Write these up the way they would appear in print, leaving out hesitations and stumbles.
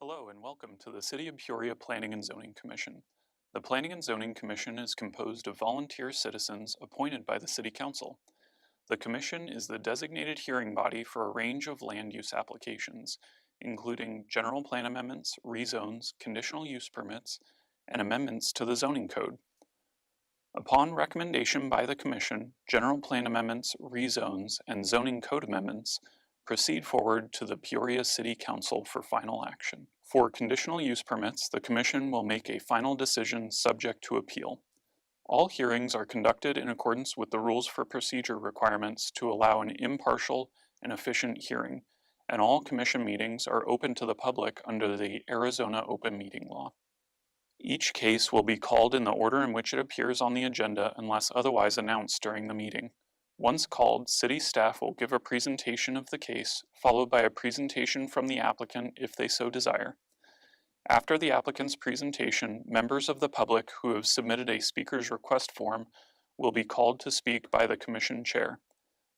Hello and welcome to the City of Peoria Planning and Zoning Commission. The Planning and Zoning Commission is composed of volunteer citizens appointed by the City Council. The Commission is the designated hearing body for a range of land use applications, including general plan amendments, rezones, conditional use permits, and amendments to the zoning code. Upon recommendation by the Commission, general plan amendments, rezones, and zoning code amendments proceed forward to the Peoria City Council for final action. For conditional use permits, the Commission will make a final decision subject to appeal. All hearings are conducted in accordance with the rules for procedure requirements to allow an impartial and efficient hearing, and all Commission meetings are open to the public under the Arizona Open Meeting Law. Each case will be called in the order in which it appears on the agenda unless otherwise announced during the meeting. Once called, City staff will give a presentation of the case, followed by a presentation from the applicant if they so desire. After the applicant's presentation, members of the public who have submitted a speaker's request form will be called to speak by the Commission Chair.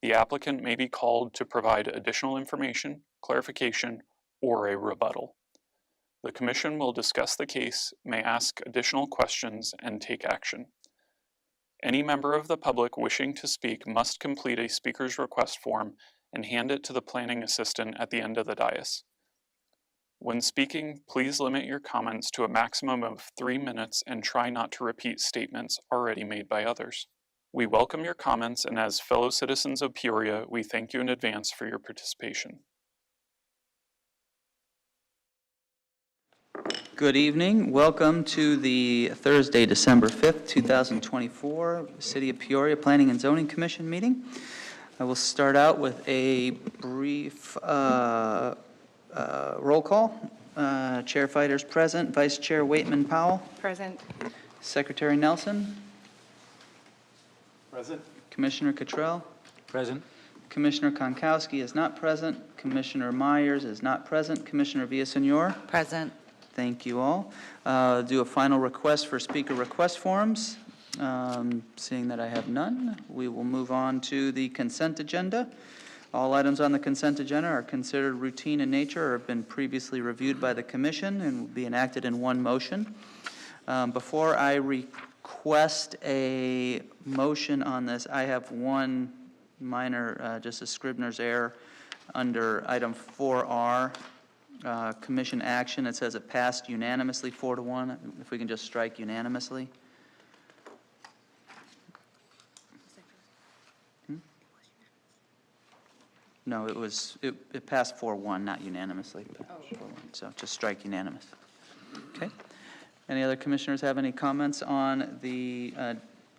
The applicant may be called to provide additional information, clarification, or a rebuttal. The Commission will discuss the case, may ask additional questions, and take action. Any member of the public wishing to speak must complete a speaker's request form and hand it to the planning assistant at the end of the dais. When speaking, please limit your comments to a maximum of 3 minutes and try not to repeat statements already made by others. We welcome your comments, and as fellow citizens of Peoria, we thank you in advance for your participation. Good evening. Welcome to the Thursday, December 5th, 2024, City of Peoria Planning and Zoning Commission meeting. I will start out with a brief roll call. Chair Fighters present, Vice Chair Waitman Powell. Present. Secretary Nelson. Present. Commissioner Cottrell. Present. Commissioner Konkowski is not present. Commissioner Myers is not present. Commissioner Villasenor. Present. Thank you all. Do a final request for speaker request forms. Seeing that I have none, we will move on to the consent agenda. All items on the consent agenda are considered routine in nature or have been previously reviewed by the Commission and will be enacted in one motion. Before I request a motion on this, I have one minor, just a Scribner's error under item 4R. Commission action, it says it passed unanimously 4-1. If we can just strike unanimously. No, it passed 4-1, not unanimously. So just strike unanimous. Okay. Any other commissioners have any comments on the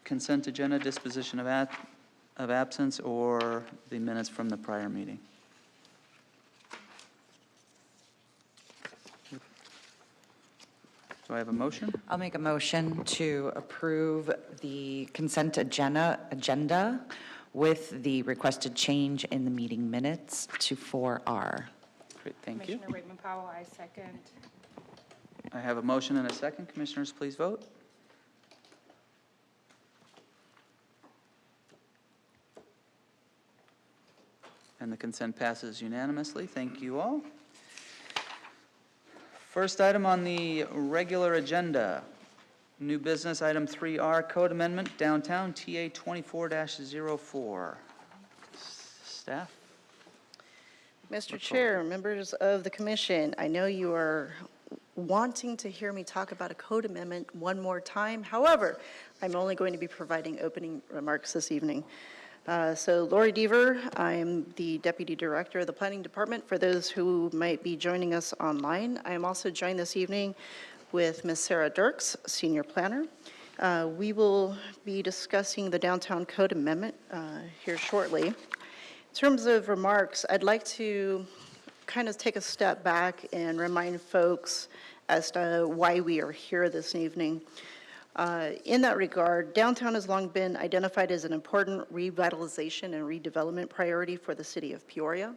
consent agenda, disposition of absence, or the minutes from the prior meeting? Do I have a motion? I'll make a motion to approve the consent agenda with the requested change in the meeting minutes to 4R. Great, thank you. Commissioner Waitman Powell, I second. I have a motion and a second. Commissioners, please vote. And the consent passes unanimously. Thank you all. First item on the regular agenda, new business item 3R, code amendment, downtown TA 24-04. Staff? Mr. Chair, members of the commission, I know you are wanting to hear me talk about a code amendment one more time. However, I'm only going to be providing opening remarks this evening. So Lori Deaver, I am the Deputy Director of the Planning Department for those who might be joining us online. I am also joined this evening with Ms. Sarah Dirks, Senior Planner. We will be discussing the Downtown Code Amendment here shortly. In terms of remarks, I'd like to kind of take a step back and remind folks as to why we are here this evening. In that regard, downtown has long been identified as an important revitalization and redevelopment priority for the city of Peoria.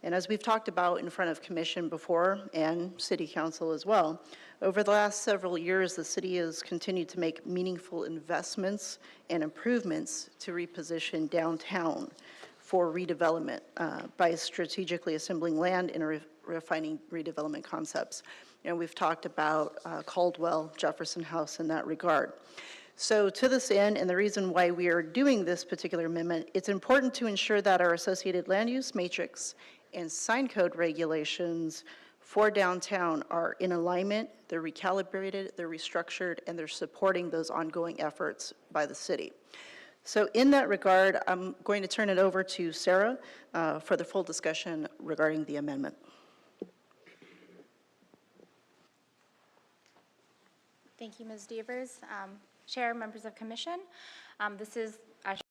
And as we've talked about in front of commission before and city council as well, over the last several years, the city has continued to make meaningful investments and improvements to reposition downtown for redevelopment by strategically assembling land in a refining redevelopment concepts. We've talked about Caldwell, Jefferson House in that regard. So to this end, and the reason why we are doing this particular amendment, it's important to ensure that our associated land use matrix and sign code regulations for downtown are in alignment, they're recalibrated, they're restructured, and they're supporting those ongoing efforts by the city. So in that regard, I'm going to turn it over to Sarah for the full discussion regarding the amendment. Thank you, Ms. Devers. Chair, members of commission, this is actually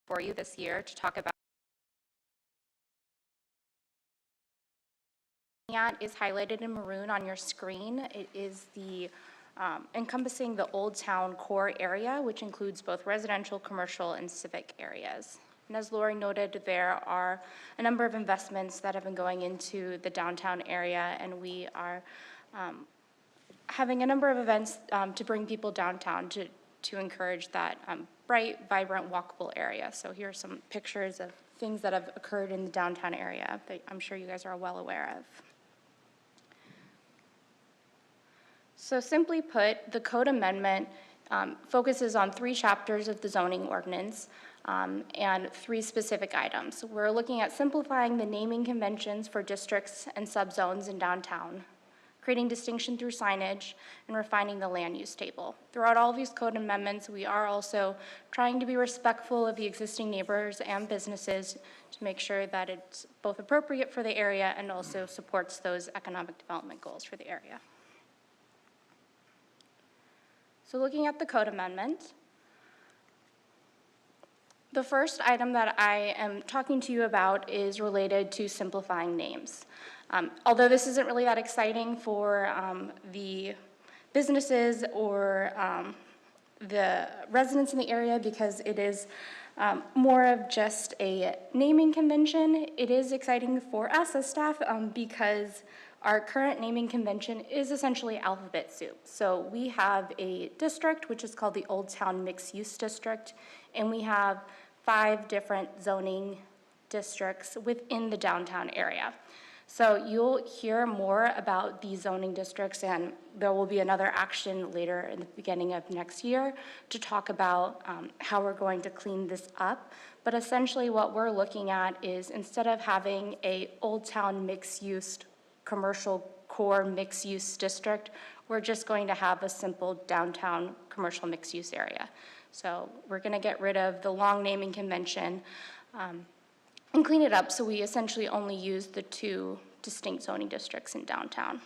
for you this year to talk about is highlighted in maroon on your screen. It is the encompassing the Old Town core area, which includes both residential, commercial, and civic areas. And as Lori noted, there are a number of investments that have been going into the downtown area, and we are having a number of events to bring people downtown to encourage that bright, vibrant, walkable area. So here are some pictures of things that have occurred in the downtown area that I'm sure you guys are well aware of. So simply put, the code amendment focuses on 3 chapters of the zoning ordinance and 3 specific items. We're looking at simplifying the naming conventions for districts and subzones in downtown, creating distinction through signage, and refining the land use table. Throughout all of these code amendments, we are also trying to be respectful of the existing neighbors and businesses to make sure that it's both appropriate for the area and also supports those economic development goals for the area. So looking at the code amendment, the first item that I am talking to you about is related to simplifying names. Although this isn't really that exciting for the businesses or the residents in the area because it is more of just a naming convention, it is exciting for us as staff because our current naming convention is essentially alphabet soup. So we have a district, which is called the Old Town Mixed Use District, and we have 5 different zoning districts within the downtown area. So you'll hear more about these zoning districts, and there will be another action later in the beginning of next year to talk about how we're going to clean this up. But essentially what we're looking at is instead of having a Old Town mixed-use commercial core mixed-use district, we're just going to have a simple downtown commercial mixed-use area. So we're going to get rid of the long naming convention and clean it up so we essentially only use the 2 distinct zoning districts in downtown.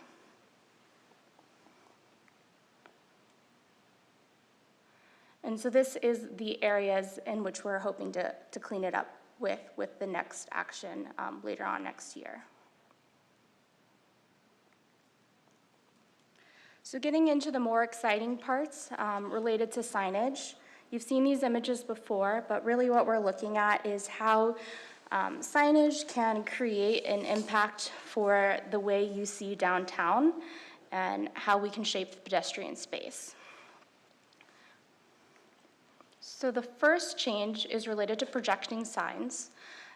And so this is the areas in which we're hoping to clean it up with the next action later on next year. So getting into the more exciting parts related to signage, you've seen these images before, but really what we're looking at is how signage can create an impact for the way you see downtown and how we can shape the pedestrian space. So the first change is related to projecting signs.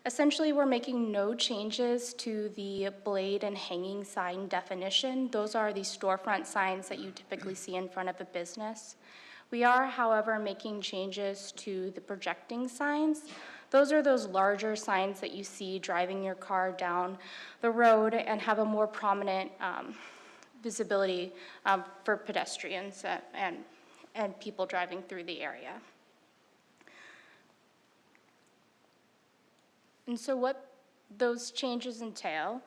Essentially, we're making no changes to the blade and hanging sign definition. Those are the storefront signs that you typically see in front of a business. We are, however, making changes to the projecting signs. Those are those larger signs that you see driving your car down the road and have a more prominent visibility for pedestrians and people driving through the area. And so what those changes entail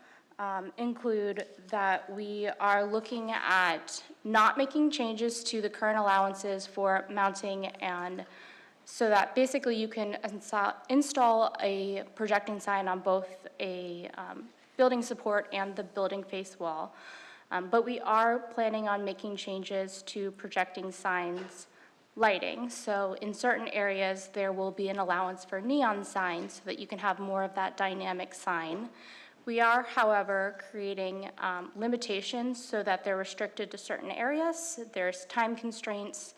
include that we are looking at not making changes to the current allowances for mounting, and so that basically you can install a projecting sign on both a building support and the building face wall. But we are planning on making changes to projecting signs lighting. So in certain areas, there will be an allowance for neon signs so that you can have more of that dynamic sign. We are, however, creating limitations so that they're restricted to certain areas. There's time constraints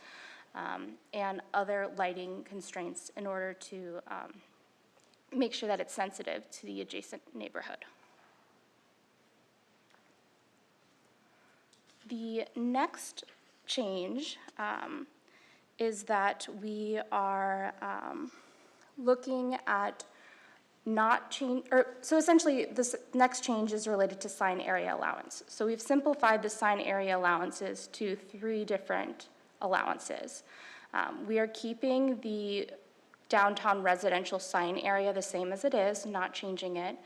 and other lighting constraints in order to make sure that it's sensitive to the adjacent neighborhood. The next change is that we are looking at not change, or, so essentially, this next change is related to sign area allowance. So we've simplified the sign area allowances to 3 different allowances. We are keeping the downtown residential sign area the same as it is, not changing it.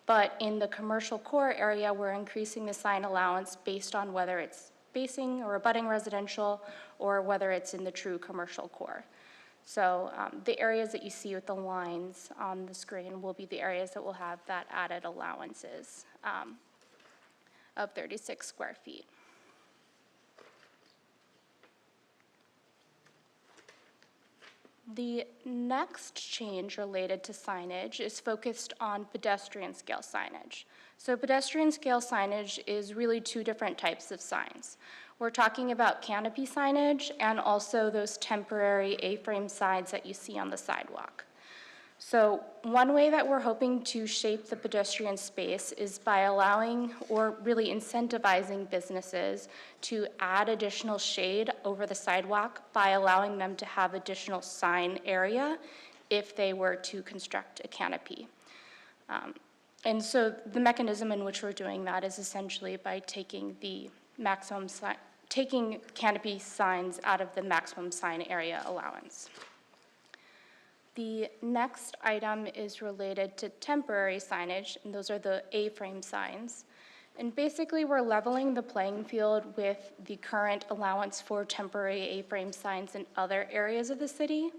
But in the commercial core area, we're increasing the sign allowance based on whether it's facing or abutting residential, or whether it's in the true commercial core. So the areas that you see with the lines on the screen will be the areas that will have that added allowances of 36 square feet. The next change related to signage is focused on pedestrian scale signage. So pedestrian scale signage is really 2 different types of signs. We're talking about canopy signage and also those temporary A-frame signs that you see on the sidewalk. So one way that we're hoping to shape the pedestrian space is by allowing, or really incentivizing, businesses to add additional shade over the sidewalk by allowing them to have additional sign area if they were to construct a canopy. And so the mechanism in which we're doing that is essentially by taking the maximum taking canopy signs out of the maximum sign area allowance. The next item is related to temporary signage, and those are the A-frame signs. And basically, we're leveling the playing field with the current allowance for temporary A-frame signs in other areas of the city,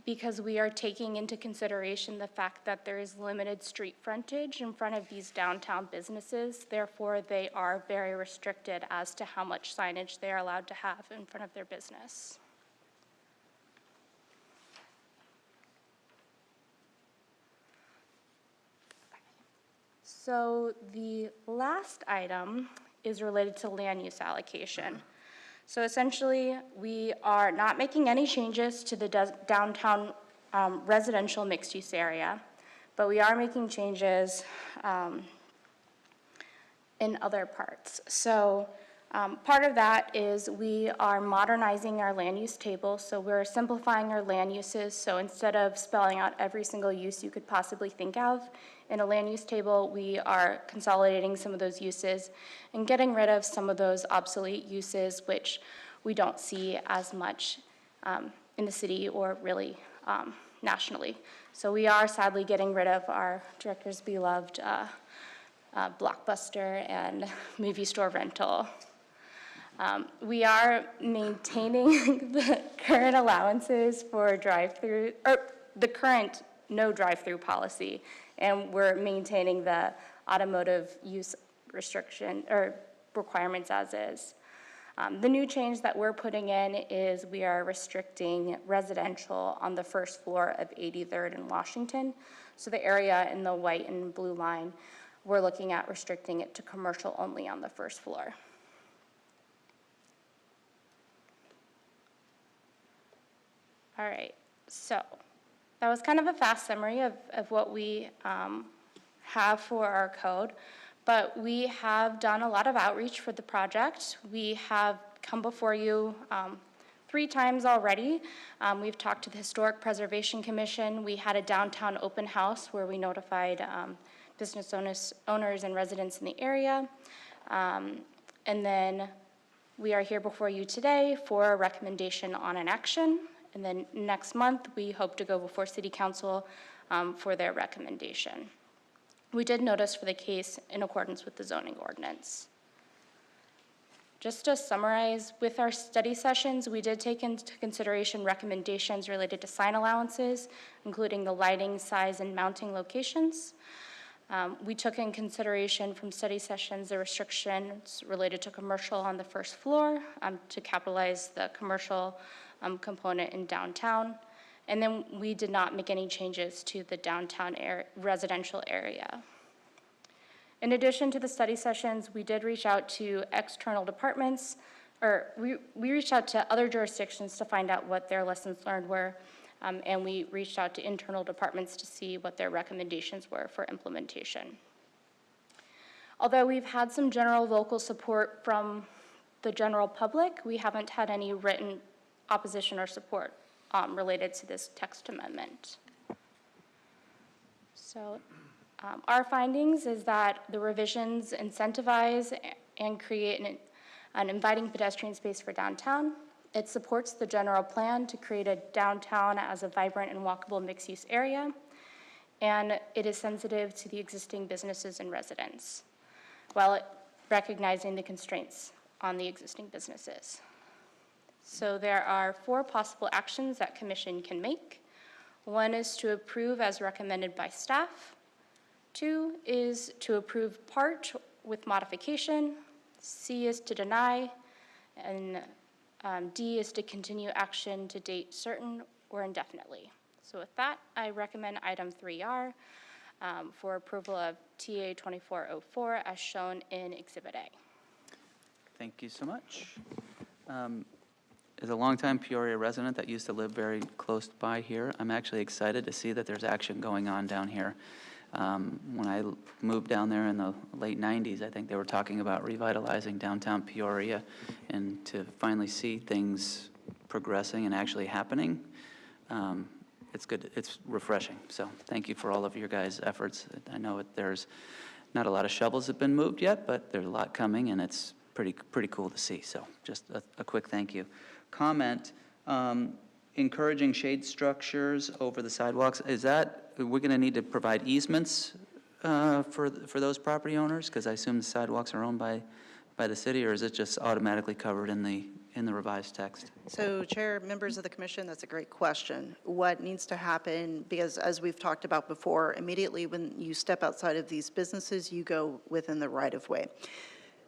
because we are taking into consideration the fact that there is limited street frontage in front of these downtown businesses. Therefore, they are very restricted as to how much signage they are allowed to have in front of their business. So the last item is related to land use allocation. So essentially, we are not making any changes to the downtown residential mixed-use area, but we are making changes in other parts. So part of that is we are modernizing our land use table, so we're simplifying our land uses. So instead of spelling out every single use you could possibly think of in a land use table, we are consolidating some of those uses and getting rid of some of those obsolete uses which we don't see as much in the city or really nationally. So we are sadly getting rid of our director's beloved Blockbuster and movie store rental. We are maintaining the current allowances for drive-through, or the current no drive-through policy, and we're maintaining the automotive use restriction or requirements as is. The new change that we're putting in is we are restricting residential on the first floor of 83rd and Washington. So the area in the white and blue line, we're looking at restricting it to commercial only on the first floor. All right, so that was kind of a fast summary of what we have for our code, but we have done a lot of outreach for the project. We have come before you 3 times already. We've talked to the Historic Preservation Commission. We had a downtown open house where we notified business owners and residents in the area. And then we are here before you today for a recommendation on an action. And then next month, we hope to go before City Council for their recommendation. We did notice for the case in accordance with the zoning ordinance. Just to summarize, with our study sessions, we did take into consideration recommendations related to sign allowances, including the lighting, size, and mounting locations. We took in consideration from study sessions the restrictions related to commercial on the first floor to capitalize the commercial component in downtown. And then we did not make any changes to the downtown residential area. In addition to the study sessions, we did reach out to external departments, or we reached out to other jurisdictions to find out what their lessons learned were, and we reached out to internal departments to see what their recommendations were for implementation. Although we've had some general vocal support from the general public, we haven't had any written opposition or support related to this text amendment. So our findings is that the revisions incentivize and create an inviting pedestrian space for downtown. It supports the general plan to create a downtown as a vibrant and walkable mixed-use area, and it is sensitive to the existing businesses and residents, while recognizing the constraints on the existing businesses. So there are 4 possible actions that commission can make. 1 is to approve as recommended by staff. 2 is to approve part with modification. C is to deny, and D is to continue action to date certain or indefinitely. So with that, I recommend item 3R for approval of TA 2404 as shown in Exhibit A. Thank you so much. As a longtime Peoria resident that used to live very close by here, I'm actually excited to see that there's action going on down here. When I moved down there in the late 90s, I think they were talking about revitalizing downtown Peoria, and to finally see things progressing and actually happening, it's good, it's refreshing. So thank you for all of your guys' efforts. I know there's not a lot of shovels have been moved yet, but there's a lot coming, and it's pretty cool to see. So just a quick thank you. Comment, encouraging shade structures over the sidewalks, is that, we're going to need to provide easements for those property owners? Because I assume the sidewalks are owned by the city, or is it just automatically covered in the revised text? So, Chair, members of the commission, that's a great question. What needs to happen, because as we've talked about before, immediately when you step outside of these businesses, you go within the right-of-way.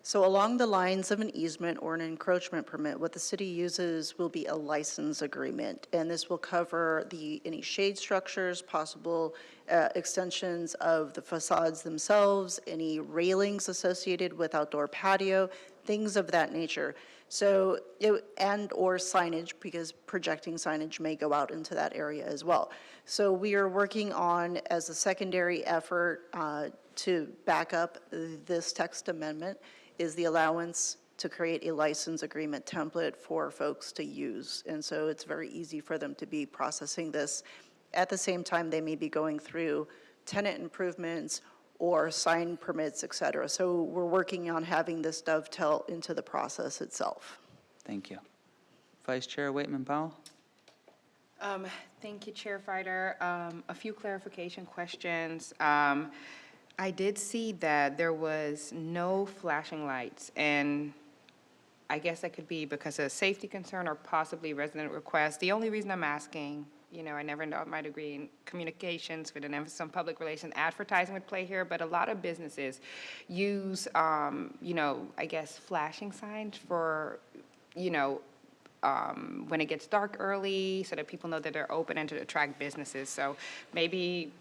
So along the lines of an easement or an encroachment permit, what the city uses will be a license agreement, and this will cover any shade structures, possible extensions of the facades themselves, any railings associated with outdoor patio, things of that nature. So, and/or signage, because projecting signage may go out into that area as well. So we are working on, as a secondary effort to back up this text amendment, is the allowance to create a license agreement template for folks to use. And so it's very easy for them to be processing this. At the same time, they may be going through tenant improvements or sign permits, et cetera. So we're working on having this dovetail into the process itself. Thank you. Vice Chair Waitman Powell? Thank you, Chair Fider. A few clarification questions. I did see that there was no flashing lights, and I guess that could be because of safety concern or possibly resident request. The only reason I'm asking, I never got my degree in communications with an emphasis on public relations, advertising would play here, but a lot of businesses use, I guess flashing signs for, when it gets dark early so that people know that they're open and to attract businesses. So maybe,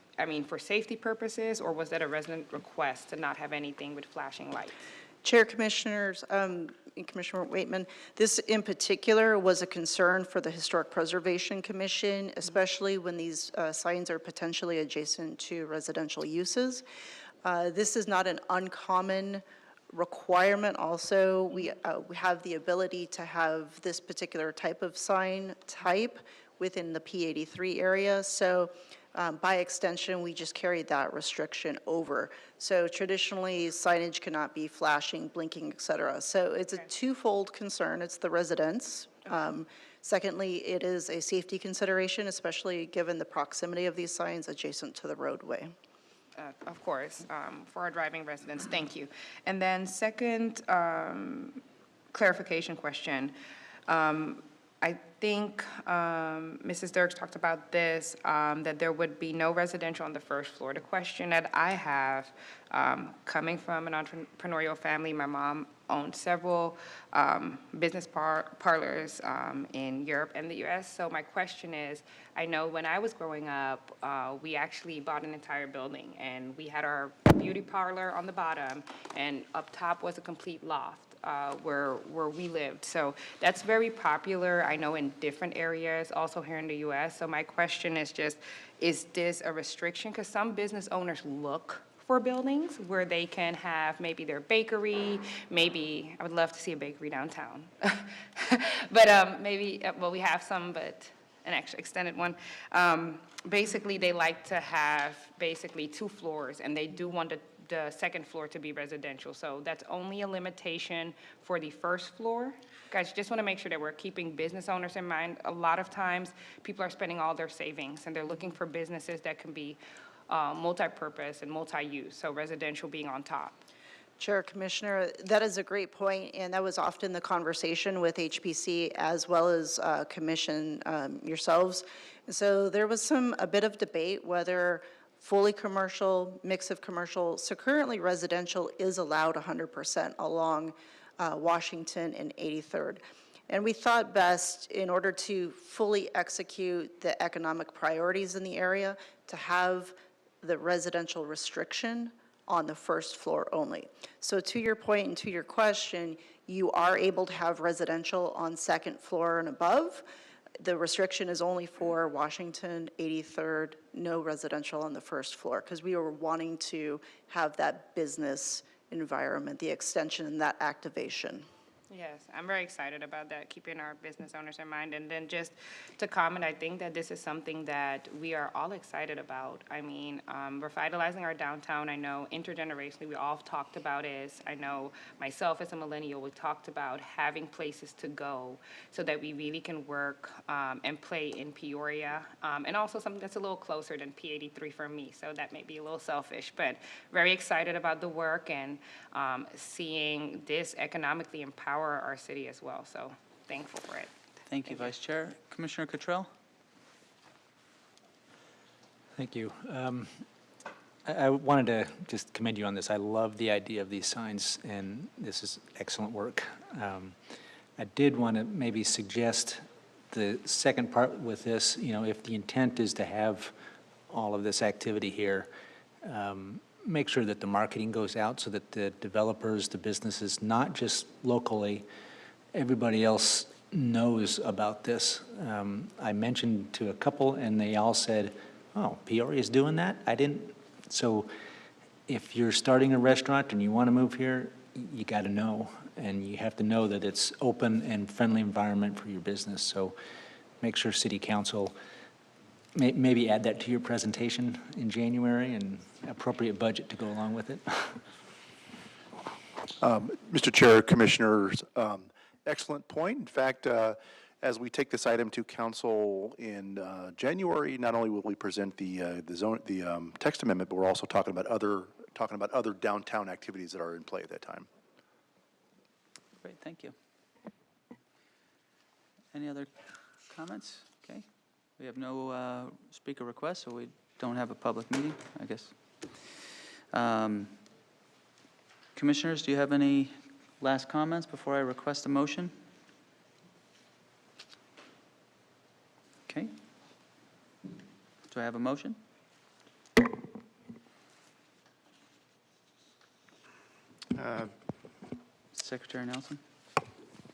for safety purposes, or was that a resident request to not have anything with flashing lights? Chair, Commissioners, Commissioner Waitman, this in particular was a concern for the Historic Preservation Commission, especially when these signs are potentially adjacent to residential uses. This is not an uncommon requirement. Also, we have the ability to have this particular type of sign type within the P83 area. So by extension, we just carried that restriction over. So traditionally, signage cannot be flashing, blinking, et cetera. So it's a twofold concern. It's the residents. Secondly, it is a safety consideration, especially given the proximity of these signs adjacent to the roadway. Of course, for our driving residents, thank you. And then second clarification question. I think Mrs. Dirks talked about this, that there would be no residential on the first floor. The question that I have, coming from an entrepreneurial family, my mom owned several business parlors in Europe and the U.S. So my question is, I know when I was growing up, we actually bought an entire building, and we had our beauty parlor on the bottom, and up top was a complete loft. Where we lived. So that's very popular, I know, in different areas, also here in the U.S. So my question is just, is this a restriction? Because some business owners look for buildings where they can have maybe their bakery, maybe, I would love to see a bakery downtown. But maybe, well, we have some, but an extra extended one. Basically, they like to have basically 2 floors, and they do want the second floor to be residential. So that's only a limitation for the first floor. Guys, just want to make sure that we're keeping business owners in mind. A lot of times, people are spending all their savings, and they're looking for businesses that can be multi-purpose and multi-use, so residential being on top. Chair, Commissioner, that is a great point, and that was often the conversation with HPC as well as Commission yourselves. And so there was a bit of debate whether fully commercial, mix of commercial. So currently residential is allowed 100% along Washington and 83rd. And we thought best, in order to fully execute the economic priorities in the area, to have the residential restriction on the first floor only. So to your point and to your question, you are able to have residential on second floor and above. The restriction is only for Washington, 83rd, no residential on the first floor, because we were wanting to have that business environment, the extension and that activation. Yes, I'm very excited about that, keeping our business owners in mind. And then just to comment, I think that this is something that we are all excited about. I mean, revitalizing our downtown, I know intergenerationally we all talked about is, I know myself as a millennial, we talked about having places to go so that we really can work and play in Peoria. And also something that's a little closer than P83 for me, so that may be a little selfish, but very excited about the work and seeing this economically empower our city as well, so thankful for it. Thank you, Vice Chair. Commissioner Cottrell? Thank you. I wanted to just commend you on this. I love the idea of these signs, and this is excellent work. I did want to maybe suggest the second part with this, if the intent is to have all of this activity here, make sure that the marketing goes out so that the developers, the businesses, not just locally, everybody else knows about this. I mentioned to a couple, and they all said, oh, Peoria's doing that? I didn't. So if you're starting a restaurant and you want to move here, you got to know, and you have to know that it's open and friendly environment for your business. So make sure City Council maybe add that to your presentation in January and appropriate budget to go along with it. Mr. Chair, Commissioners, excellent point. In fact, as we take this item to council in January, not only will we present the text amendment, but we're also talking about other downtown activities that are in play at that time. Great, thank you. Any other comments? Okay. We have no speaker requests, so we don't have a public meeting, I guess. Commissioners, do you have any last comments before I request a motion? Okay. Do I have a motion? Secretary Nelson?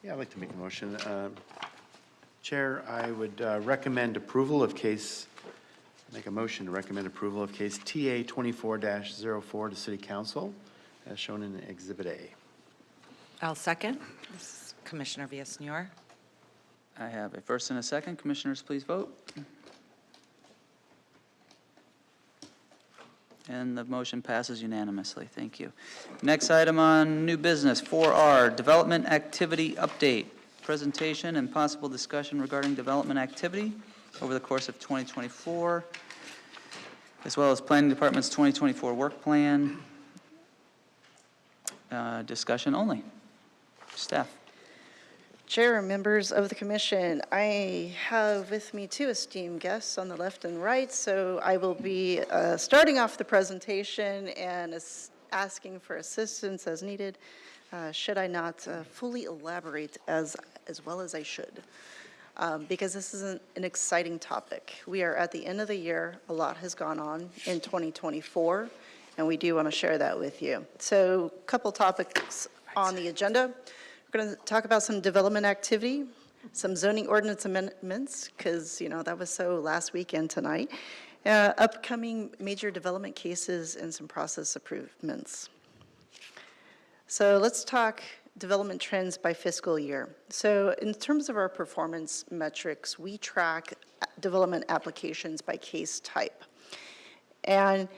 Yeah, I'd like to make a motion. Chair, I would recommend approval of case, make a motion to recommend approval of case TA 24-04 to City Council, as shown in Exhibit A. I'll second. This is Commissioner Villaseñor. I have a first and a second. Commissioners, please vote. And the motion passes unanimously. Thank you. Next item on new business, 4R, Development Activity Update. Presentation and possible discussion regarding development activity over the course of 2024, as well as Planning Department's 2024 work plan. Discussion only. Staff. Chair and members of the commission, I have with me two esteemed guests on the left and right, so I will be starting off the presentation and asking for assistance as needed, should I not fully elaborate as well as I should, because this is an exciting topic. We are at the end of the year. A lot has gone on in 2024, and we do want to share that with you. So a couple topics on the agenda. We're going to talk about some development activity, some zoning ordinance amendments, because, that was so last weekend tonight. Upcoming major development cases and some process improvements. So let's talk development trends by fiscal year. So in terms of our performance metrics, we track development applications by case type. And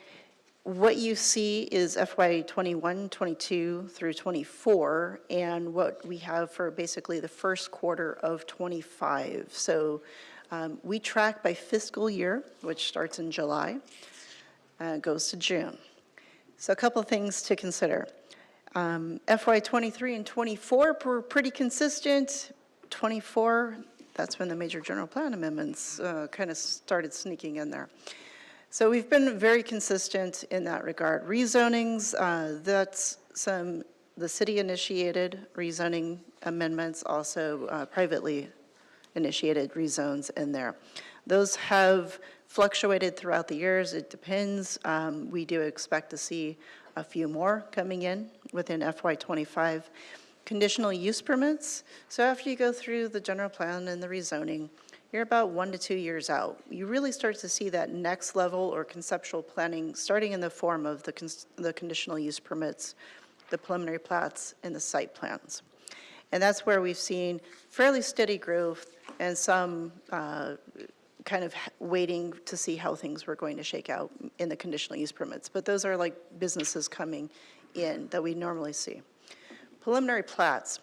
what you see is FY '21, '22 through '24, and what we have for basically the first quarter of '25. So we track by fiscal year, which starts in July, goes to June. So a couple of things to consider. FY '23 and '24 were pretty consistent. '24, that's when the major general plan amendments kind of started sneaking in there. So we've been very consistent in that regard. Rezonings, that's the city-initiated rezoning amendments, also privately initiated rezones in there. Those have fluctuated throughout the years. It depends. We do expect to see a few more coming in within FY '25. Conditional use permits. So after you go through the general plan and the rezoning, you're about 1 to 2 years out. You really start to see that next level or conceptual planning starting in the form of the conditional use permits, the preliminary plats, and the site plans. And that's where we've seen fairly steady growth and some kind of waiting to see how things were going to shake out in the conditional use permits. But those are like businesses coming in that we normally see. Preliminary plats.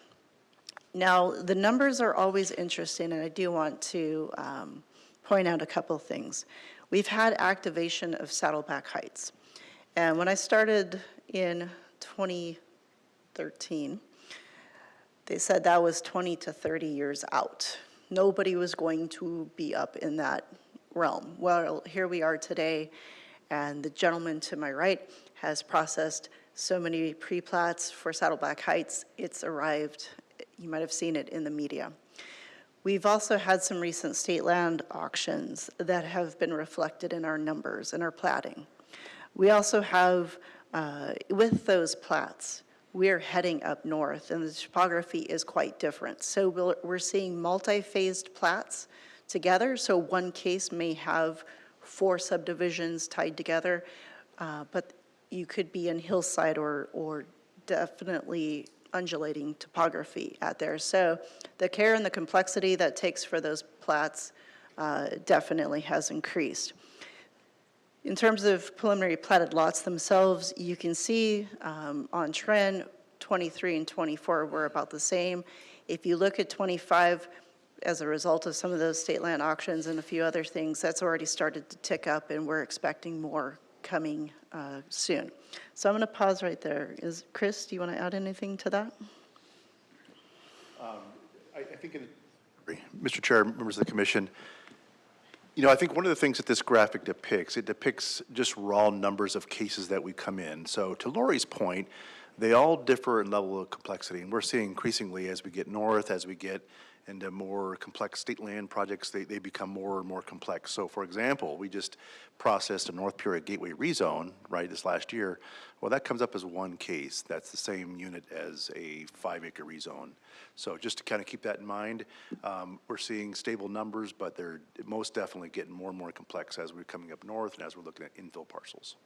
Now, the numbers are always interesting, and I do want to point out a couple of things. We've had activation of Saddleback Heights. And when I started in 2013, they said that was 20 to 30 years out. Nobody was going to be up in that realm. Well, here we are today, and the gentleman to my right has processed so many pre-plats for Saddleback Heights. It's arrived. You might have seen it in the media. We've also had some recent state land auctions that have been reflected in our numbers and our platting. We also have, with those plats, we're heading up north, and the topography is quite different. So we're seeing multi-phased plats together. So one case may have 4 subdivisions tied together, but you could be in hillside or definitely undulating topography out there. So the care and the complexity that takes for those plats definitely has increased. In terms of preliminary platted lots themselves, you can see on trend, 23 and 24 were about the same. If you look at 25, as a result of some of those state land auctions and a few other things, that's already started to tick up, and we're expecting more coming soon. So I'm going to pause right there. Chris, do you want to add anything to that? I think, Mr. Chair, members of the commission, you know, I think one of the things that this graphic depicts, it depicts just raw numbers of cases that we come in. So to Lori's point, they all differ in level of complexity, and we're seeing increasingly as we get north, as we get into more complex state land projects, they become more and more complex. So for example, we just processed a North Peoria Gateway rezone, right, this last year. Well, that comes up as one case. That's the same unit as a 5-acre rezone. So just to kind of keep that in mind, we're seeing stable numbers, but they're most definitely getting more and more complex as we're coming up north and as we're looking at infill parcels.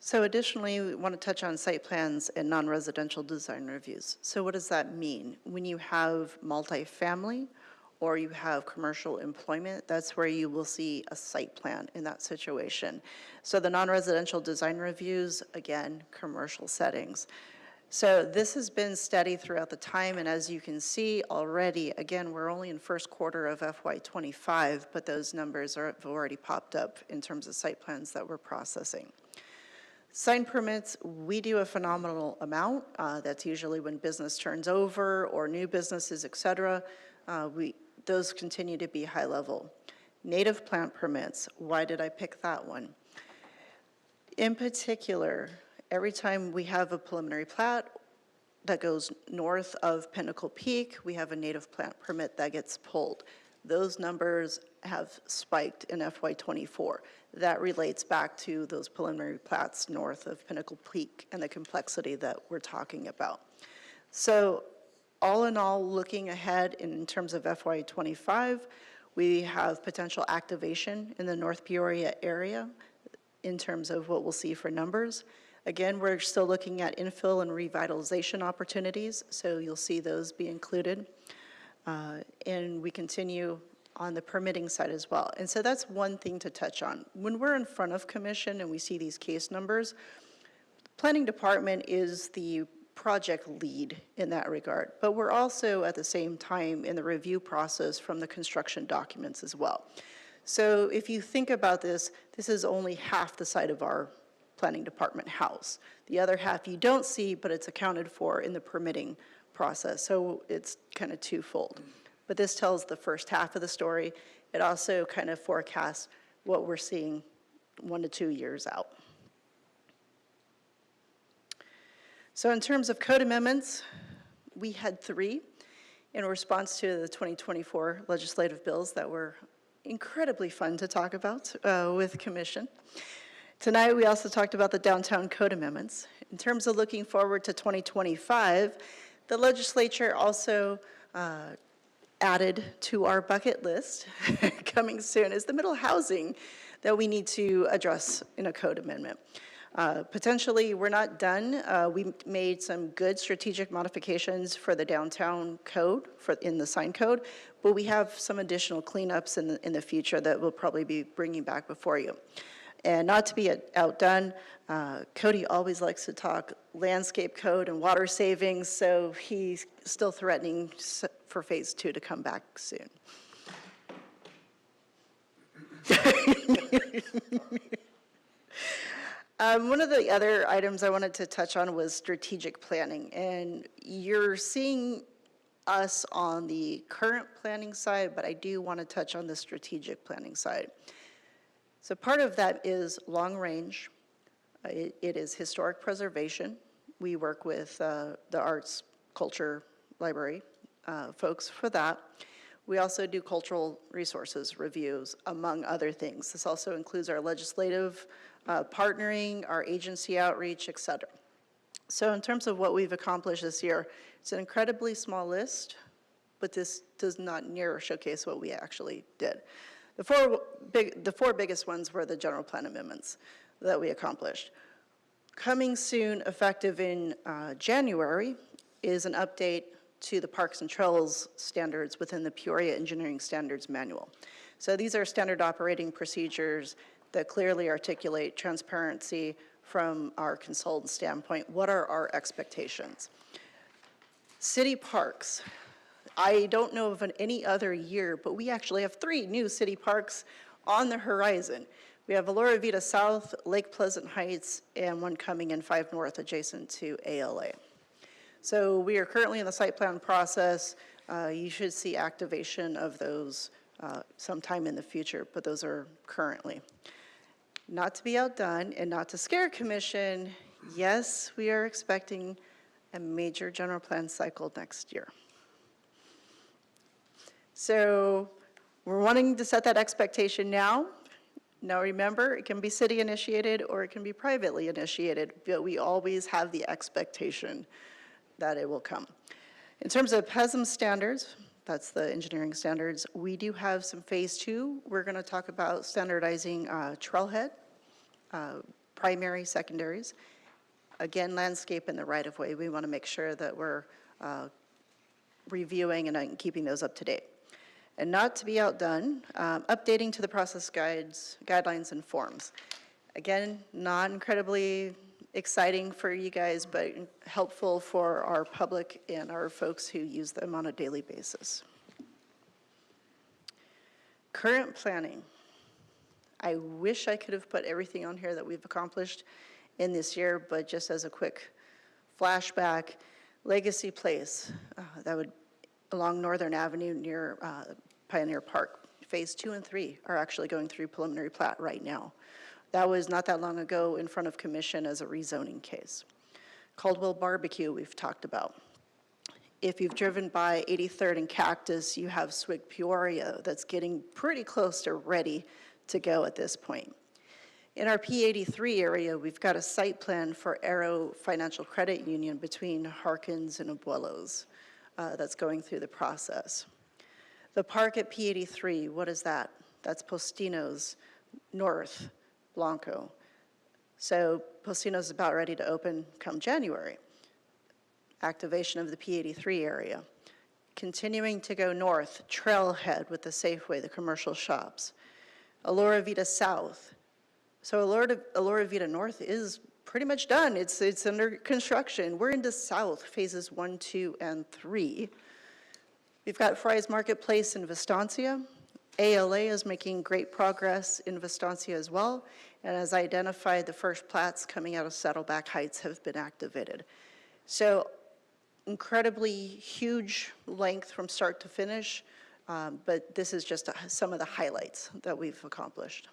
So additionally, we want to touch on site plans and non-residential design reviews. So what does that mean? When you have multifamily or you have commercial employment, that's where you will see a site plan in that situation. So the non-residential design reviews, again, commercial settings. So this has been steady throughout the time, and as you can see already, again, we're only in first quarter of FY '25, but those numbers have already popped up in terms of site plans that we're processing. Sign permits, we do a phenomenal amount. That's usually when business turns over or new businesses, et cetera. Those continue to be high level. Native plant permits, why did I pick that one? In particular, every time we have a preliminary plat that goes north of Pinnacle Peak, we have a native plant permit that gets pulled. Those numbers have spiked in FY '24. That relates back to those preliminary plats north of Pinnacle Peak and the complexity that we're talking about. So all in all, looking ahead in terms of FY '25, we have potential activation in the North Peoria area in terms of what we'll see for numbers. Again, we're still looking at infill and revitalization opportunities, so you'll see those be included. And we continue on the permitting side as well. And so that's one thing to touch on. When we're in front of commission and we see these case numbers, the planning department is the project lead in that regard. But we're also at the same time in the review process from the construction documents as well. So if you think about this, this is only half the side of our planning department house. The other half you don't see, but it's accounted for in the permitting process. So it's kind of twofold. But this tells the first half of the story. It also kind of forecasts what we're seeing 1 to 2 years out. So in terms of code amendments, we had 3 in response to the 2024 legislative bills that were incredibly fun to talk about with commission. Tonight, we also talked about the downtown code amendments. In terms of looking forward to 2025, the legislature also added to our bucket list, coming soon, is the middle housing that we need to address in a code amendment. Potentially, we're not done. We made some good strategic modifications for the downtown code, in the sign code, but we have some additional cleanups in the future that we'll probably be bringing back before you. And not to be outdone, Cody always likes to talk landscape code and water savings, so he's still threatening for phase 2 to come back soon. One of the other items I wanted to touch on was strategic planning, and you're seeing us on the current planning side, but I do want to touch on the strategic planning side. So part of that is long range. It is historic preservation. We work with the arts, culture, library folks for that. We also do cultural resources reviews, among other things. This also includes our legislative partnering, our agency outreach, et cetera. So in terms of what we've accomplished this year, it's an incredibly small list, but this does not near showcase what we actually did. The four biggest ones were the general plan amendments that we accomplished. Coming soon, effective in January, is an update to the Parks and Trails standards within the Peoria Engineering Standards Manual. So these are standard operating procedures that clearly articulate transparency from our consultant standpoint. What are our expectations? City parks. I don't know of any other year, but we actually have 3 new city parks on the horizon. We have Valora Vita South, Lake Pleasant Heights, and one coming in 5 North adjacent to ALA. So we are currently in the site plan process. You should see activation of those sometime in the future, but those are currently. Not to be outdone and not to scare commission, yes, we are expecting a major general plan cycle next year. So we're wanting to set that expectation now. Now remember, it can be city initiated or it can be privately initiated, but we always have the expectation that it will come. In terms of PESM standards, that's the engineering standards, we do have some phase 2. We're going to talk about standardizing trailhead, primary, secondaries. Again, landscape and the right-of-way. We want to make sure that we're reviewing and keeping those up to date. And not to be outdone, updating to the process guidelines and forms. Again, not incredibly exciting for you guys, but helpful for our public and our folks who use them on a daily basis. Current planning. I wish I could have put everything on here that we've accomplished in this year, but just as a quick flashback, Legacy Place, that would along Northern Avenue near Pioneer Park. Phase 2 and 3 are actually going through preliminary plat right now. That was not that long ago in front of commission as a rezoning case. Caldwell Barbecue we've talked about. If you've driven by 83rd and Cactus, you have Swig Peoria that's getting pretty close to ready to go at this point. In our P83 area, we've got a site plan for Arrow Financial Credit Union between Harkins and Abuelos. that's going through the process. The park at P83, what is that? That's Postino's North Blanco. So Postino's about ready to open come January. Activation of the P83 area. Continuing to go north, Trailhead with the Safeway, the commercial shops. Alora Vita South. So Alora Vita North is pretty much done. It's under construction. We're into South, phases 1, 2, and 3. We've got Fry's Marketplace in Vistancia. ALA is making great progress in Vistancia as well. And as identified, the first plats coming out of Saddleback Heights have been activated. So incredibly huge length from start to finish, but this is just some of the highlights that we've accomplished.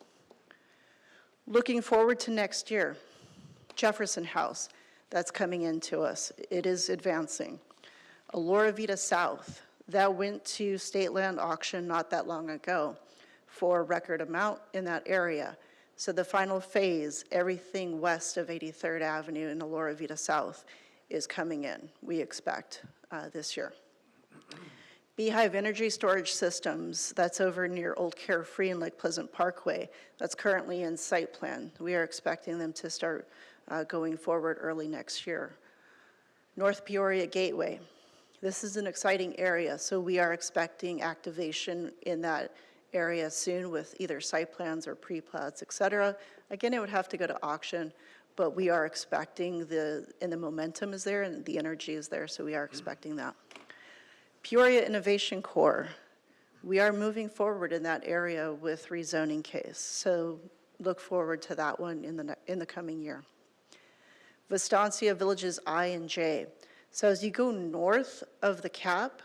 Looking forward to next year, Jefferson House, that's coming into us. It is advancing. Alora Vita South, that went to state land auction not that long ago for a record amount in that area. So the final phase, everything west of 83rd Avenue in Alora Vita South, is coming in, we expect, this year. Beehive Energy Storage Systems, that's over near Old Carefree and Lake Pleasant Parkway. That's currently in site plan. We are expecting them to start going forward early next year. North Peoria Gateway. This is an exciting area, so we are expecting activation in that area soon with either site plans or pre-plats, et cetera. Again, it would have to go to auction, but we are expecting and the momentum is there and the energy is there, so we are expecting that. Peoria Innovation Corps, we are moving forward in that area with rezoning case, so look forward to that one in the coming year. Vistancia Villages I and J. So as you go north of the cap,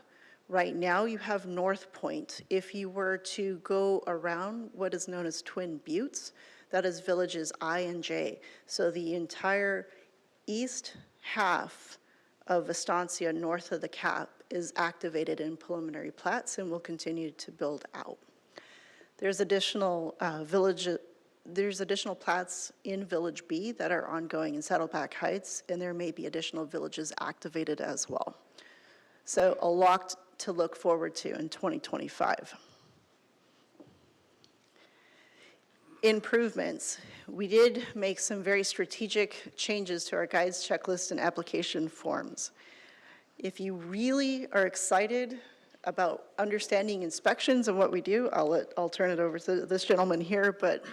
right now you have North Point. If you were to go around what is known as Twin Buttes, that is Villages I and J. So the entire east half of Vistancia north of the cap is activated in preliminary plats and will continue to build out. There's additional plats in Village B that are ongoing in Saddleback Heights, and there may be additional villages activated as well. So a lot to look forward to in 2025. Improvements. We did make some very strategic changes to our guides, checklist, and application forms. If you really are excited about understanding inspections and what we do, I'll turn it over to this gentleman here, but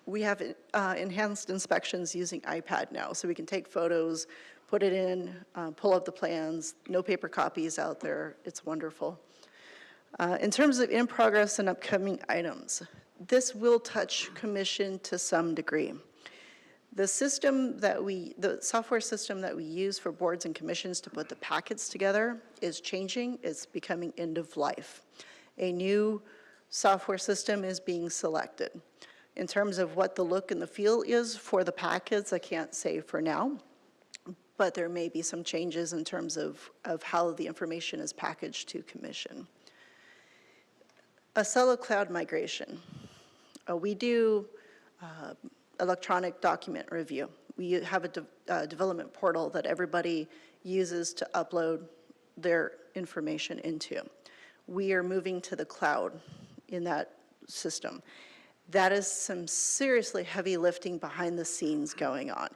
we have enhanced inspections using iPad now, so we can take photos, put it in, pull up the plans, no paper copies out there. It's wonderful. In terms of in progress and upcoming items, this will touch commission to some degree. The software system that we use for boards and commissions to put the packets together is changing. It's becoming end of life. A new software system is being selected. In terms of what the look and the feel is for the packets, I can't say for now, but there may be some changes in terms of how the information is packaged to commission. Acela Cloud migration. We do electronic document review. We have a development portal that everybody uses to upload their information into. We are moving to the cloud in that system. That is some seriously heavy lifting behind the scenes going on.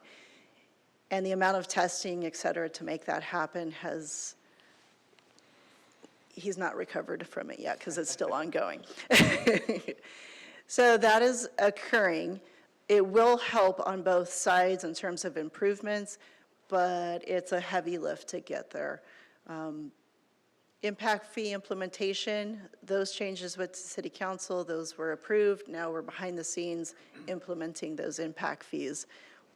And the amount of testing, et cetera, to make that happen he's not recovered from it yet because it's still ongoing. So that is occurring. It will help on both sides in terms of improvements, but it's a heavy lift to get there. Impact fee implementation, those changes with City Council, those were approved. Now we're behind the scenes implementing those impact fees.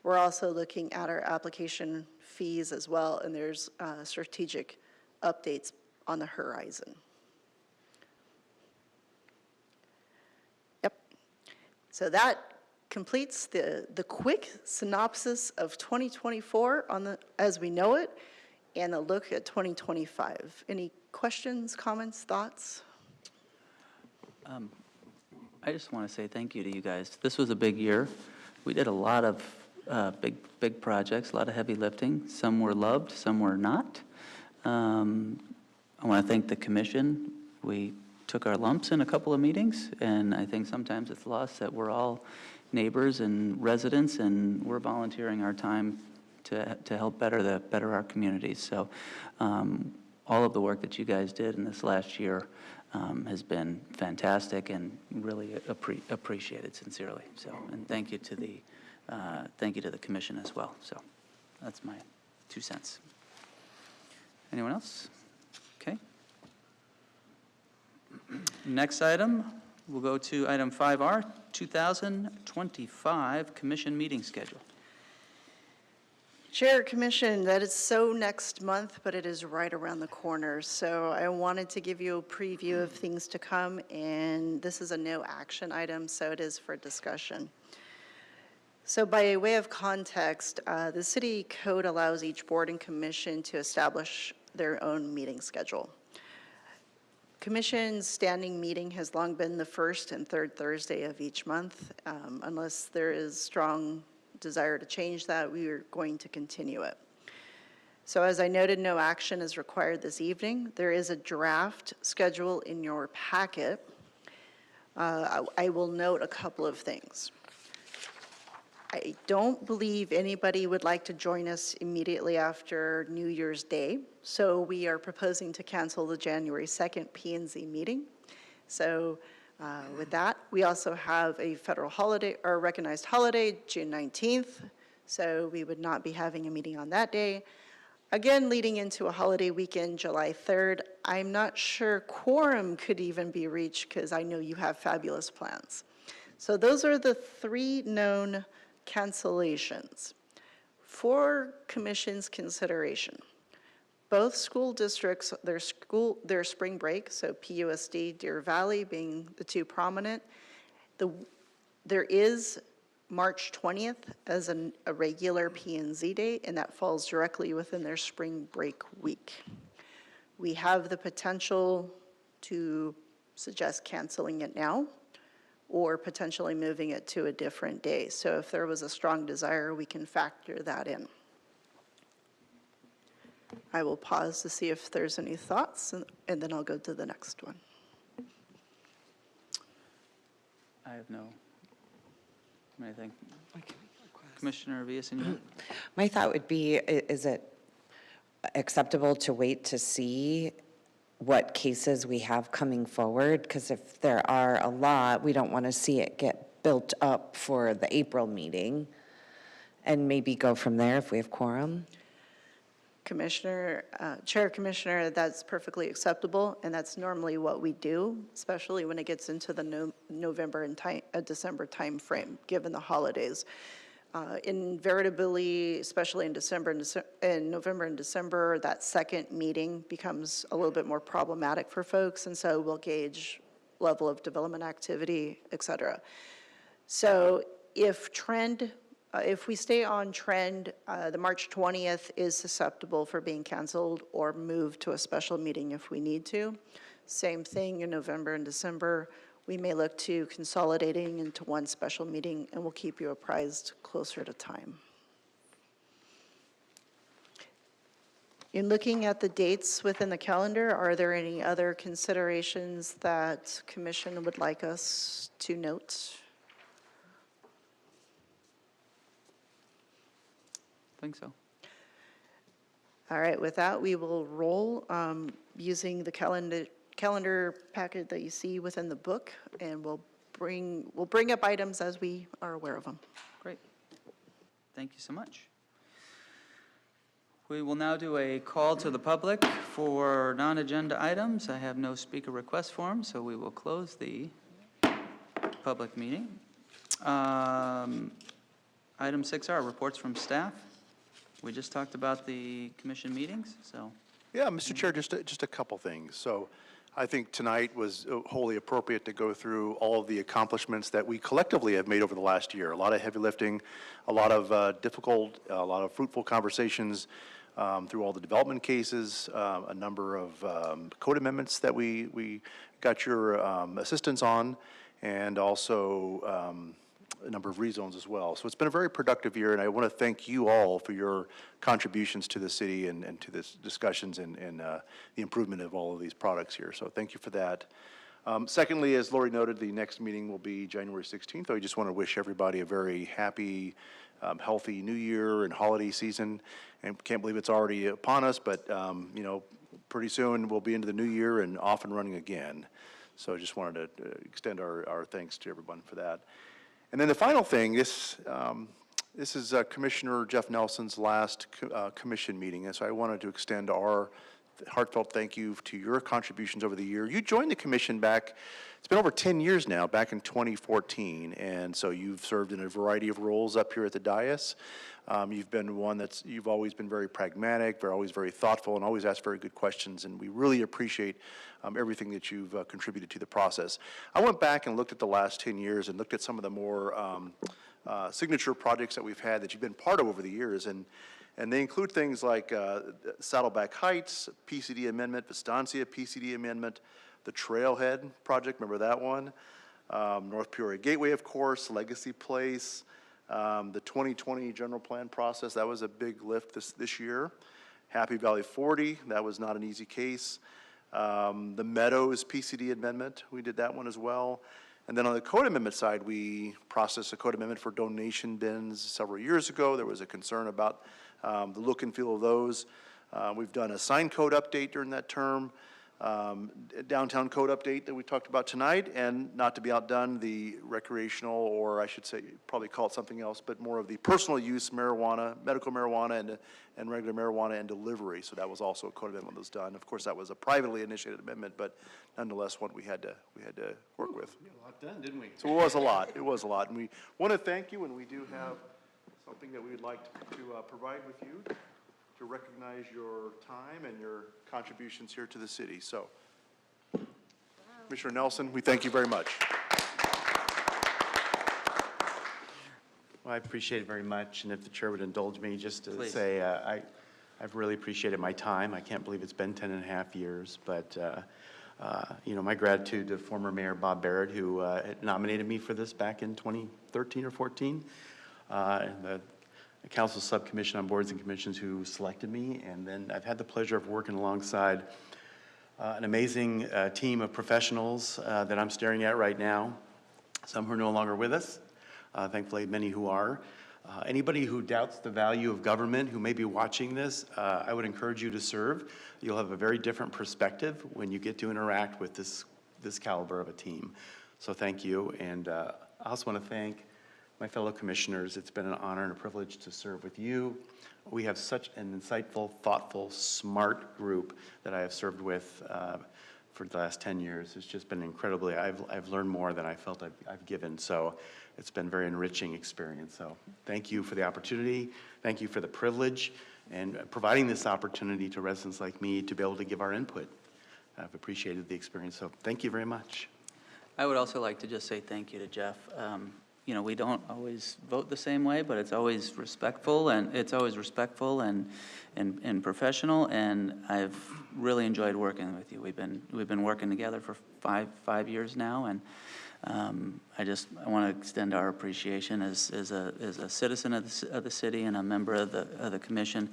We're also looking at our application fees as well, and there's strategic updates on the horizon. Yep. So that completes the quick synopsis of 2024 as we know it, and a look at 2025. Any questions, comments, thoughts? I just want to say thank you to you guys. This was a big year. We did a lot of big projects, a lot of heavy lifting. Some were loved, some were not. I want to thank the commission. We took our lumps in a couple of meetings, and I think sometimes it's lost that we're all neighbors and residents, and we're volunteering our time to help better our communities. So all of the work that you guys did in this last year has been fantastic and really appreciated sincerely. So, and thank you to the commission as well. So that's my 2 cents. Anyone else? Okay. Next item, we'll go to item 5R, 2025 commission meeting schedule. Chair, Commission, that is so next month, but it is right around the corner. So I wanted to give you a preview of things to come, and this is a no action item, so it is for discussion. So by way of context, the city code allows each board and commission to establish their own meeting schedule. Commission's standing meeting has long been the first and third Thursday of each month. Unless there is strong desire to change that, we are going to continue it. So as I noted, no action is required this evening. There is a draft schedule in your packet. I will note a couple of things. I don't believe anybody would like to join us immediately after New Year's Day, so we are proposing to cancel the January 2nd P&Z meeting. So with that, we also have a federal holiday, or recognized holiday, June 19th, so we would not be having a meeting on that day. Again, leading into a holiday weekend, July 3rd, I'm not sure quorum could even be reached because I know you have fabulous plans. So those are the 3 known cancellations. For commission's consideration, both school districts, their spring break, so PUSD, Deer Valley being the 2 prominent, there is March 20th as a regular P&Z date, and that falls directly within their spring break week. We have the potential to suggest canceling it now, or potentially moving it to a different day. So if there was a strong desire, we can factor that in. I will pause to see if there's any thoughts, and then I'll go to the next one. I have no anything. Commissioner Villaseñor? My thought would be, is it acceptable to wait to see what cases we have coming forward? Because if there are a lot, we don't want to see it get built up for the April meeting, and maybe go from there if we have quorum. Commissioner, Chair Commissioner, that's perfectly acceptable, and that's normally what we do, especially when it gets into the November and December timeframe, given the holidays. Invariably, especially in November and December, that second meeting becomes a little bit more problematic for folks, and so we'll gauge level of development activity, et cetera. So if we stay on trend, the March 20th is susceptible for being canceled or moved to a special meeting if we need to. Same thing in November and December. We may look to consolidating into one special meeting, and we'll keep you apprised closer to time. In looking at the dates within the calendar, are there any other considerations that Commission would like us to note? I think so. All right, with that, we will roll using the calendar packet that you see within the book, and we'll bring up items as we are aware of them. Great. Thank you so much. We will now do a call to the public for non-agenda items. I have no speaker request form, so we will close the public meeting. Item 6R, reports from staff. We just talked about the commission meetings, so. Yeah, Mr. Chair, just a couple things. So I think tonight was wholly appropriate to go through all of the accomplishments that we collectively have made over the last year. A lot of heavy lifting, a lot of difficult, a lot of fruitful conversations through all the development cases, a number of code amendments that we got your assistance on, and also a number of rezones as well. So it's been a very productive year, and I want to thank you all for your contributions to the city and to this discussions and the improvement of all of these products here. So thank you for that. Secondly, as Lori noted, the next meeting will be January 16th. I just want to wish everybody a very happy, healthy New Year and holiday season. And can't believe it's already upon us, but, you know, pretty soon we'll be into the new year and off and running again. So I just wanted to extend our thanks to everyone for that. And then the final thing, this is Commissioner Jeff Nelson's last commission meeting, and so I wanted to extend our heartfelt thank you to your contributions over the year. You joined the commission back, it's been over 10 years now, back in 2014, and so you've served in a variety of roles up here at the dais. You've been one you've always been very pragmatic, always very thoughtful, and always asked very good questions, and we really appreciate everything that you've contributed to the process. I went back and looked at the last 10 years and looked at some of the more signature projects that we've had that you've been part of over the years, and they include things like Saddleback Heights, PCD amendment, Vistancia PCD amendment, the Trailhead project, remember that one? North Peoria Gateway, of course, Legacy Place, the 2020 general plan process, that was a big lift this year. Happy Valley 40, that was not an easy case. The Meadows PCD amendment, we did that one as well. And then on the code amendment side, we processed a code amendment for donation bins several years ago. There was a concern about the look and feel of those. We've done a sign code update during that term, downtown code update that we talked about tonight, and not to be outdone, the recreational, or I should say, probably call it something else, but more of the personal use marijuana, medical marijuana, and regular marijuana and delivery. So that was also a code amendment that was done. Of course, that was a privately initiated amendment, but nonetheless one we had to work with. We got a lot done, didn't we? So it was a lot. It was a lot, and we want to thank you, and we do have something that we would like to provide with you to recognize your time and your contributions here to the city. So, Commissioner Nelson, we thank you very much. Well, I appreciate it very much, and if the chair would indulge me, just to Please. say, I've really appreciated my time. I can't believe it's been 10 and a half years, but, you know, my gratitude to former Mayor Bob Barrett, who had nominated me for this back in 2013 or 14, and the council subcommission on boards and commissions who selected me, and then I've had the pleasure of working alongside an amazing team of professionals that I'm staring at right now, some who are no longer with us, thankfully many who are. Anybody who doubts the value of government who may be watching this, I would encourage you to serve. You'll have a very different perspective when you get to interact with this caliber of a team. So thank you, and I also want to thank my fellow commissioners. It's been an honor and a privilege to serve with you. We have such an insightful, thoughtful, smart group that I have served with for the last 10 years. It's just been incredibly, I've learned more than I felt I've given. So it's been a very enriching experience. So thank you for the opportunity. Thank you for the privilege and providing this opportunity to residents like me to be able to give our input. I've appreciated the experience. So thank you very much. I would also like to just say thank you to Jeff. You know, we don't always vote the same way, but it's always respectful and professional, and I've really enjoyed working with you. We've been working together for five years now, and I want to extend our appreciation as a citizen of the city and a member of the commission.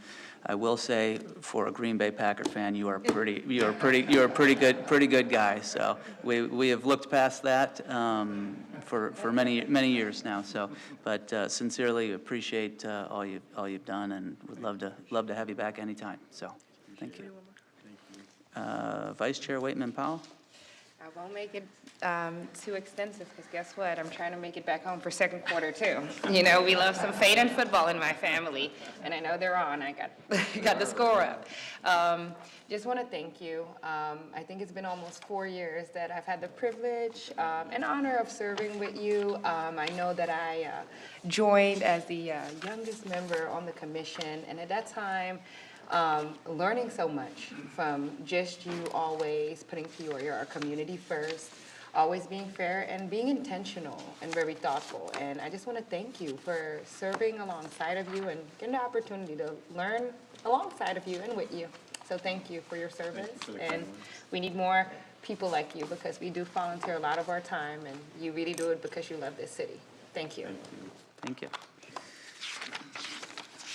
I will say, for a Green Bay Packer fan, you're a pretty good guy. So we have looked past that for many years now. So, but sincerely appreciate all you've done, and would love to have you back anytime. So, thank you. Vice Chair Waitman Powell. I won't make it too extensive, because guess what? I'm trying to make it back home for second quarter, too. You know, we love some fade and football in my family, and I know they're on. I got the score up. Just want to thank you. I think it's been almost 4 years that I've had the privilege and honor of serving with you. I know that I joined as the youngest member on the commission, and at that time, learning so much from just you always putting our community first, always being fair and being intentional and very thoughtful. And I just want to thank you for serving alongside of you and getting the opportunity to learn alongside of you and with you. So thank you for your service. And we need more people like you, because we do volunteer a lot of our time, and you really do it because you love this city. Thank you. Thank you.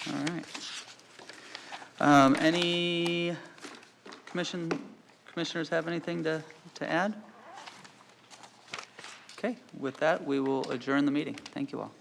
All right. Any commissioners have anything to add? Okay, with that, we will adjourn the meeting. Thank you all.